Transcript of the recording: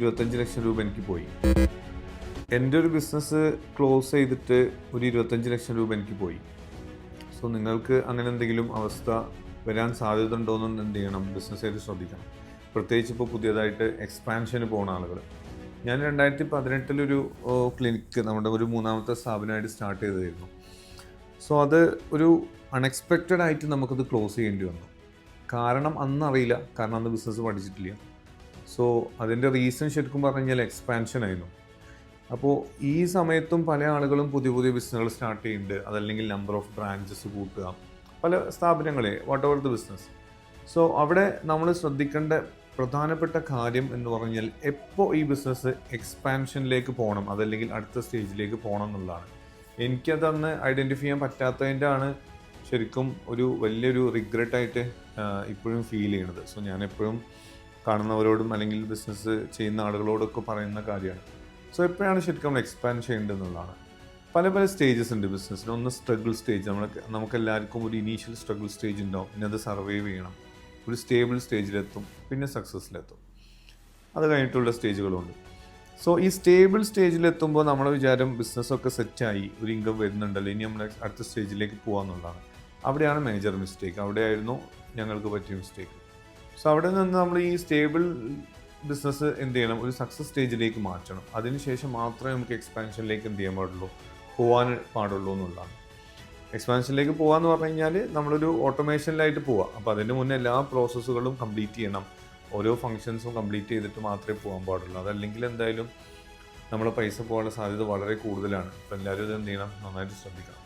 25 ലക്ഷം രൂപ എനിക്ക് പോയി. എൻ്റെ ഒരു ബിസിനസ് ക്ലോസ് ചെയ്തിട്ട് ഒരു 25 ലക്ഷം രൂപ എനിക്ക് പോയി. സോ നിങ്ങൾക്ക് അങ്ങനെ എന്തെങ്കിലും അവസ്ഥ വരാൻ സാധ്യത ഉണ്ടോയെന്ന് എന്ത് ചെയ്യണം, ബിസിനസ് ആയിട്ട് ശ്രദ്ധിക്കണം. പ്രത്യേകിച്ച് ഇപ്പോൾ പുതിയതായിട്ട് എക്സ്പാൻഷന് പോകുന്ന ആളുകൾ. ഞാൻ 2018 ക്ലിനിക്ക് നമ്മുടെ ഒരു 3ാമത്തെ സ്ഥാപനമായിട്ട് സ്റ്റാർട്ട് ചെയ്തതായിരുന്നു. സോ അത് ഒരു അൺഎക്സ്പെക്റ്റഡ് ആയിട്ട് നമുക്കത് ക്ലോസ് ചെയ്യേണ്ടി വന്നു. കാരണം അന്നറിയില്ല, കാരണം അന്ന് ബിസിനസ് പഠിച്ചിട്ടില്ല. സോ അതിൻ്റെ റീസൺ ശരിക്കും പറഞ്ഞു കഴിഞ്ഞാൽ എക്സ്പാൻഷൻ ആയിരുന്നു. അപ്പോൾ ഈ സമയത്തും പല ആളുകളും പുതിയ പുതിയ ബിസിനസ്സുകൾ സ്റ്റാർട്ട് ചെയ്യുന്നുണ്ട്. അതല്ലെങ്കിൽ നമ്പർ ഓഫ് ബ്രാഞ്ചസ് കൂട്ടുക, പല സ്ഥാപനങ്ങളെ what ever the business. So അവിടെ നമ്മൾ ശ്രദ്ധിക്കേണ്ട പ്രധാനപ്പെട്ട കാര്യം എന്ന് പറഞ്ഞാൽ എപ്പോൾ ഈ ബിസിനസ് എക്സ്പാൻഷനിലേക്ക് പോകണം, അതല്ലെങ്കിൽ അടുത്ത സ്റ്റേജിലേക്ക് പോകണം എന്നുള്ളതാണ്. എനിക്കതന്ന് ഐഡൻറ്റിഫൈ ചെയ്യാൻ പറ്റാത്തതിൻ്റെ ആണ് ശരിക്കും ഒരു വലിയൊരു റിഗ്രറ്റായിട്ട് ഇപ്പോഴും ഫീൽ ചെയ്യണത്. സോ ഞാൻ എപ്പോഴും കാണുന്നവരോടും അല്ലെങ്കിൽ ബിസിനസ് ചെയ്യുന്ന ആളുകളോടൊക്കെ പറയുന്ന കാര്യമാണ്. സോ എപ്പോഴാണ് ശരിക്കും നമ്മൾ എക്സ്പാൻഡ് ചെയ്യേണ്ടതെന്നുള്ളതാണ്. പല പല സ്റ്റേജസ് ഉണ്ട് ബിസിനസ്സിന്. ഒന്ന് സ്ട്രഗിൾ സ്റ്റേജ്, നമുക്കെല്ലാവർക്കും ഒരു ഇനീഷ്യൽ സ്ട്രഗിൾ സ്റ്റേജ് ഉണ്ടാവും. പിന്നെ അത് സർവൈവ് ചെയ്യണം, ഒരു സ്റ്റേബിൾ സ്റ്റേജിലെത്തും, പിന്നെ സക്സസ്സിലെത്തും. അത് കഴിഞ്ഞിട്ടുള്ള സ്റ്റേജുകളുണ്ട്. സോ ഈ സ്റ്റേബിൾ സ്റ്റേജിലെത്തുമ്പോൾ നമ്മളെ വിചാരം ബിസിനസ്സൊക്കെ സെറ്റായി, ഒരു ഇൻകം വരുന്നുണ്ടല്ലോ, ഇനി നമ്മൾ അടുത്ത സ്റ്റേജിലേക്ക് പോകാമെന്നുള്ളതാണ്. അവിടെയാണ് മേജർ മിസ്റ്റേക്ക്. അവിടെയായിരുന്നു ഞങ്ങൾക്ക് പറ്റിയ മിസ്റ്റേക്ക്. സോ അവിടെ നിന്ന് നമ്മൾ ഈ സ്റ്റേബിൾ ബിസിനസ് എന്ത് ചെയ്യണം, ഒരു സക്സസ് സ്റ്റേജിലേക്ക് മാറ്റണം. അതിനുശേഷം മാത്രമേ നമുക്ക് എക്സ്പാൻഷനിലേക്ക് എന്ത് ചെയ്യാൻ പോകാൻ പാടുള്ളൂ എന്നുള്ളതാണ്. എക്സ്പാൻഷനിലേക്ക് പോകാമെന്ന് പറഞ്ഞു കഴിഞ്ഞാൽ നമ്മളൊരു ഓട്ടോമേഷനിലായിട്ട് പോവുക. അപ്പോൾ അതിന് മുന്നേ എല്ലാ പ്രോസസ്സുകളും കംപ്ലീറ്റ് ചെയ്യണം. ഓരോ ഫങ്ഷൻസും കംപ്ലീറ്റ് ചെയ്തിട്ട് മാത്രമേ പോകാൻ പാടുള്ളൂ. അതല്ലെങ്കിൽ എന്തായാലും നമ്മുടെ പൈസ പോകാനുള്ള സാധ്യത വളരെ കൂടുതലാണ്. അപ്പോൾ എല്ലാവരും ഇത് എന്ത് ചെയ്യണം, നന്നായിട്ട് ശ്രദ്ധിക്കണം.